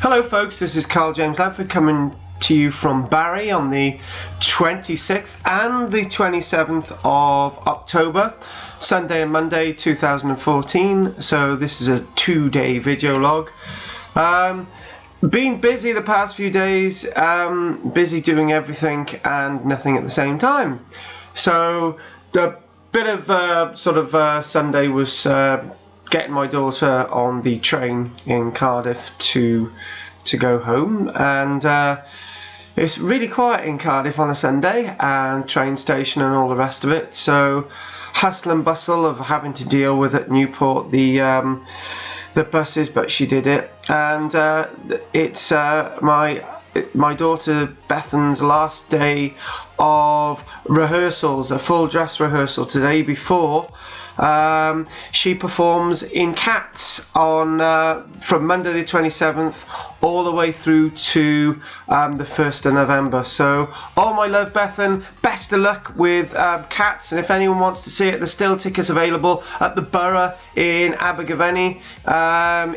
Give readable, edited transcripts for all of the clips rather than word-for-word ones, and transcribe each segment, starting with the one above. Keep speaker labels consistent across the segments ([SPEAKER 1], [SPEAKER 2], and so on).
[SPEAKER 1] Hello folks, this is Karl-James Langford coming to you from Barry on the 26th and the 27th of October, Sunday and Monday 2014. So this is a 2-day video log. Been busy the past few days, busy doing everything and nothing at the same time. So the bit of Sunday was getting my daughter on the train in Cardiff to go home, and it's really quiet in Cardiff on a Sunday, and train station and all the rest of it, so hustle and bustle of having to deal with at Newport the buses, but she did it. And it's my daughter Bethan's last day of rehearsals, a full dress rehearsal today before she performs in Cats on from Monday the 27th all the way through to the 1st of November. So all my love, Bethan, best of luck with Cats, and if anyone wants to see it, there's still tickets available at the Borough in Abergavenny.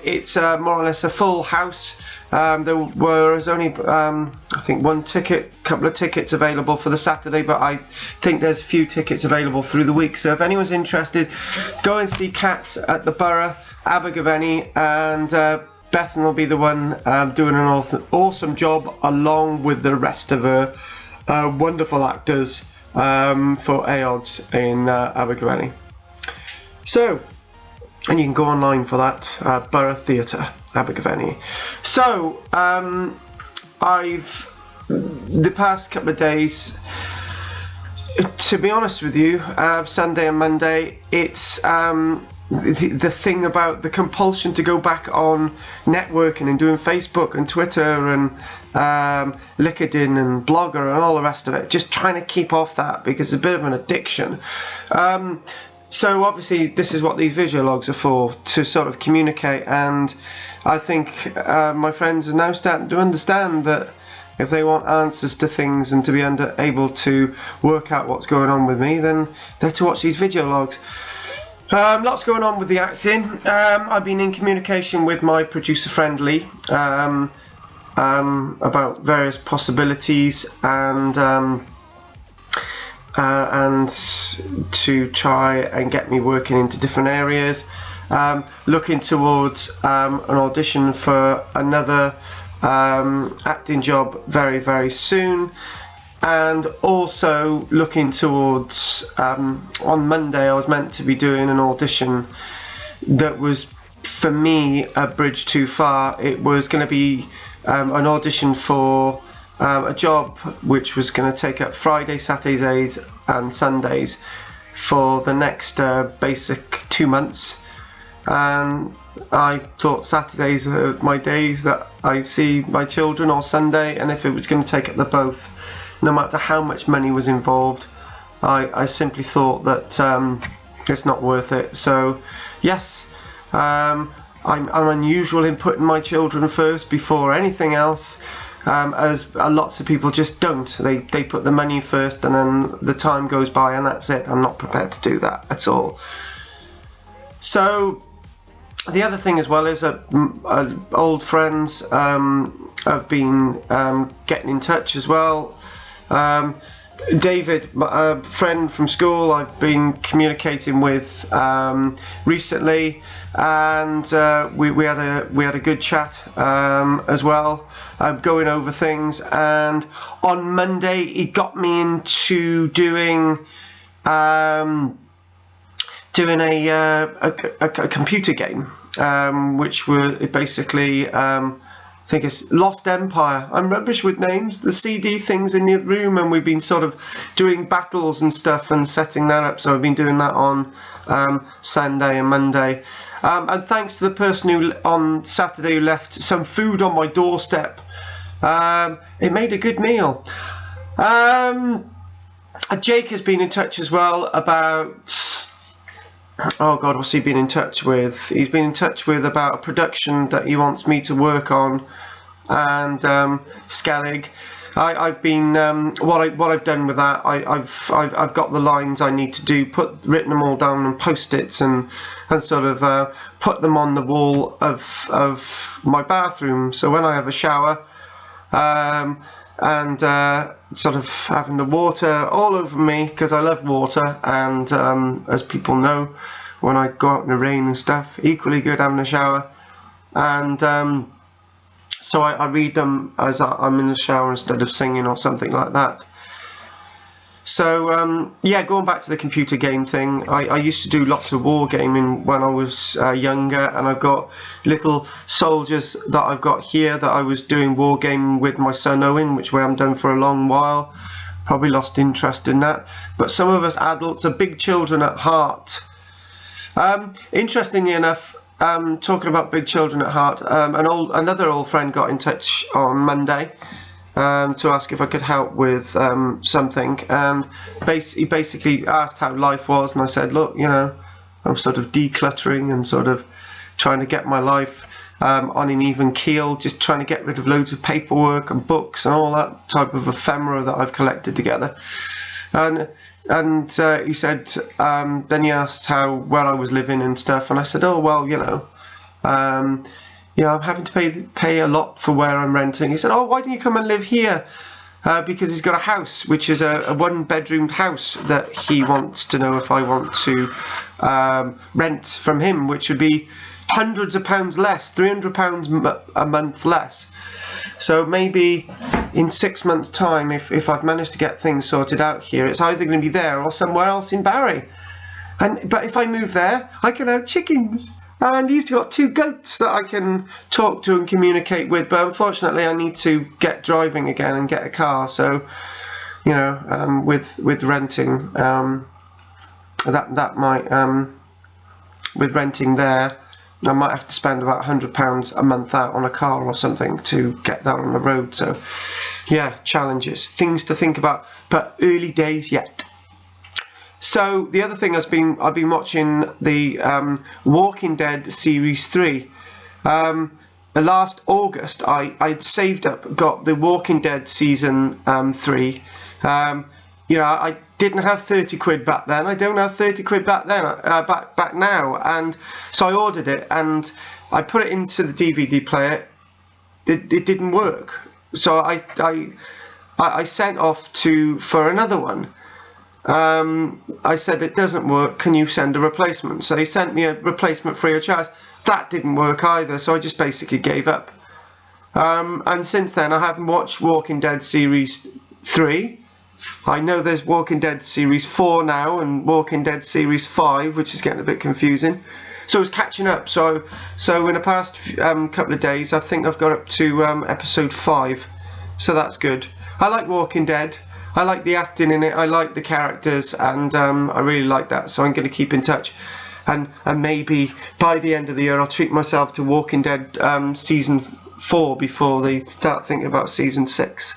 [SPEAKER 1] It's more or less a full house. There was only I think couple of tickets available for the Saturday, but I think there's a few tickets available through the week. So if anyone's interested, go and see Cats at the Borough, Abergavenny, and Bethan will be the one doing an awesome job along with the rest of her wonderful actors for AODs in Abergavenny. So, and you can go online for that, Borough Theatre, Abergavenny. So, the past couple of days, to be honest with you, Sunday and Monday, it's the thing about the compulsion to go back on networking and doing Facebook and Twitter and LinkedIn and Blogger and all the rest of it, just trying to keep off that because it's a bit of an addiction. So obviously this is what these video logs are for, to sort of communicate, and I think my friends are now starting to understand that if they want answers to things and to be able to work out what's going on with me, then they're to watch these video logs. Lots going on with the acting. I've been in communication with my producer friend Lee about various possibilities and to try and get me working into different areas. Looking towards an audition for another acting job very, very soon, and also looking towards on Monday I was meant to be doing an audition that was, for me, a bridge too far. It was going to be an audition for a job which was going to take up Friday, Saturdays and Sundays for the next basic 2 months. And I thought Saturdays are my days that I see my children, or Sunday, and if it was going to take up the both, no matter how much money was involved, I simply thought that it's not worth it. So yes, I'm unusual in putting my children first before anything else, as lots of people just don't. They put the money first and then the time goes by and that's it. I'm not prepared to do that at all. So the other thing as well is old friends have been getting in touch as well. David, a friend from school, I've been communicating with recently, and we had a good chat as well, going over things. And on Monday, he got me into doing a computer game, which were basically I think it's Lost Empire. I'm rubbish with names. The CD things in the room, and we've been sort of doing battles and stuff and setting that up. So I've been doing that on Sunday and Monday. And thanks to the person who on Saturday who left some food on my doorstep. It made a good meal. Jake has been in touch as well about, oh God, what's he been in touch with? He's been in touch with about a production that he wants me to work on, and Skellig. I've been what I've done with that. I've got the lines I need to do, written them all down on post-its, and sort of put them on the wall of my bathroom. So when I have a shower, and sort of having the water all over me, because I love water, and as people know, when I go out in the rain and stuff, equally good having a shower. And so I read them as I'm in the shower instead of singing or something like that. So yeah, going back to the computer game thing, I used to do lots of wargaming when I was younger, and I've got little soldiers that I've got here that I was doing wargaming with my son Owen, which we haven't done for a long while. Probably lost interest in that. But some of us adults are big children at heart. Interestingly enough, talking about big children at heart, another old friend got in touch on Monday to ask if I could help with something, and he basically asked how life was, and I said, look, you know, I'm sort of decluttering and sort of trying to get my life on an even keel, just trying to get rid of loads of paperwork and books and all that type of ephemera that I've collected together. And he said, then he asked where I was living and stuff, and I said, oh well, you know, I'm having to pay a lot for where I'm renting. He said, oh, why don't you come and live here? Because he's got a house, which is a one-bedroom house that he wants to know if I want to rent from him, which would be hundreds of pounds less, £300 a month less. So maybe in 6 months' time, if I've managed to get things sorted out here, it's either going to be there or somewhere else in Barry. But if I move there, I can have chickens. And he's got 2 goats that I can talk to and communicate with. But unfortunately, I need to get driving again and get a car. So, you know, with renting, that might with renting there, I might have to spend about £100 a month out on a car or something to get that on the road. So, yeah, challenges, things to think about, but early days yet. So the other thing I've been watching the Walking Dead series 3. Last August, I'd saved up, got the Walking Dead season 3. You know, I didn't have 30 quid back then. I don't have 30 quid back then, back now. And so I ordered it and I put it into the DVD player. It didn't work. So I sent off for another one. I said, it doesn't work. Can you send a replacement? So they sent me a replacement free of charge. That didn't work either. So I just basically gave up. And since then, I haven't watched Walking Dead series 3. I know there's Walking Dead series 4 now and Walking Dead series 5, which is getting a bit confusing. So it's catching up. So in the past couple of days, I think I've got up to episode 5. So that's good. I like Walking Dead. I like the acting in it. I like the characters, and I really like that. So I'm going to keep in touch, and maybe by the end of the year, I'll treat myself to Walking Dead season 4 before they start thinking about season 6.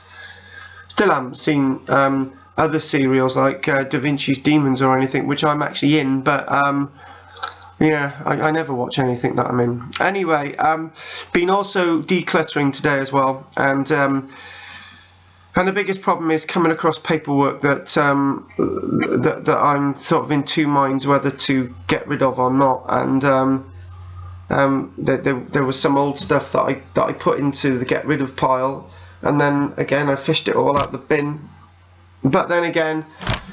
[SPEAKER 1] Still haven't seen other serials like Da Vinci's Demons or anything, which I'm actually in, but yeah, I never watch anything that I'm in. Anyway, been also decluttering today as well, and the biggest problem is coming across paperwork that that I'm sort of in two minds whether to get rid of or not, and there was some old stuff that I put into the get rid of pile. And then again, I fished it all out the bin. But then again,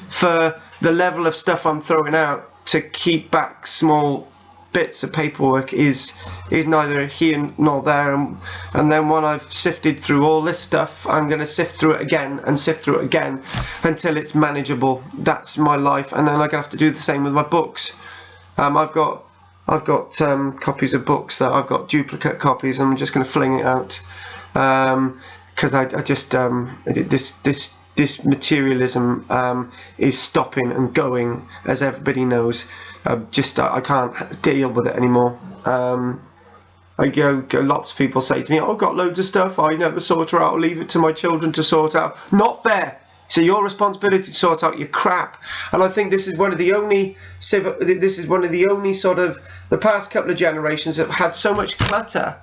[SPEAKER 1] for the level of stuff I'm throwing out, to keep back small bits of paperwork is neither here nor there. And then when I've sifted through all this stuff, I'm going to sift through it again and sift through it again until it's manageable. That's my life. And then I'm going to have to do the same with my books. I've got copies of books that I've got duplicate copies, and I'm just going to fling it out. Because I just this materialism is stopping and going, as everybody knows. I can't deal with it anymore. Lots of people say to me, "Oh, I've got loads of stuff. I never sort it out. I'll leave it to my children to sort out." Not fair. So your responsibility to sort out your crap. And I think this is one of the only sort of the past couple of generations that have had so much clutter.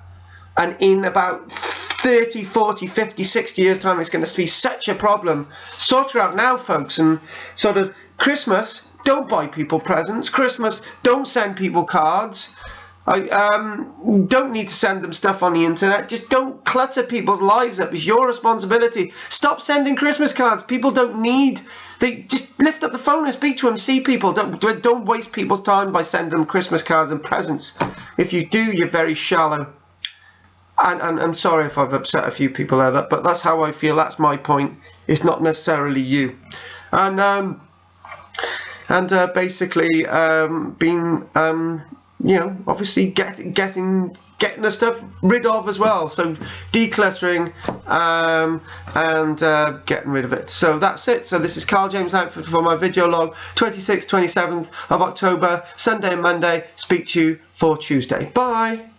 [SPEAKER 1] And in about 30, 40, 50, 60 years time it's going to be such a problem. Sort her out now, folks. And sort of Christmas, don't buy people presents. Christmas, don't send people cards. Don't need to send them stuff on the internet. Just don't clutter people's lives up. It's your responsibility. Stop sending Christmas cards. People don't need. They just lift up the phone and speak to them. See people. Don't waste people's time by sending them Christmas cards and presents. If you do, you're very shallow. And I'm sorry if I've upset a few people there, but that's how I feel. That's my point. It's not necessarily you. And basically being obviously getting the stuff rid of as well. So decluttering and getting rid of it. So that's it. So this is Karl-James Langford for my video log, 26th, 27th of October, Sunday and Monday. Speak to you for Tuesday. Bye.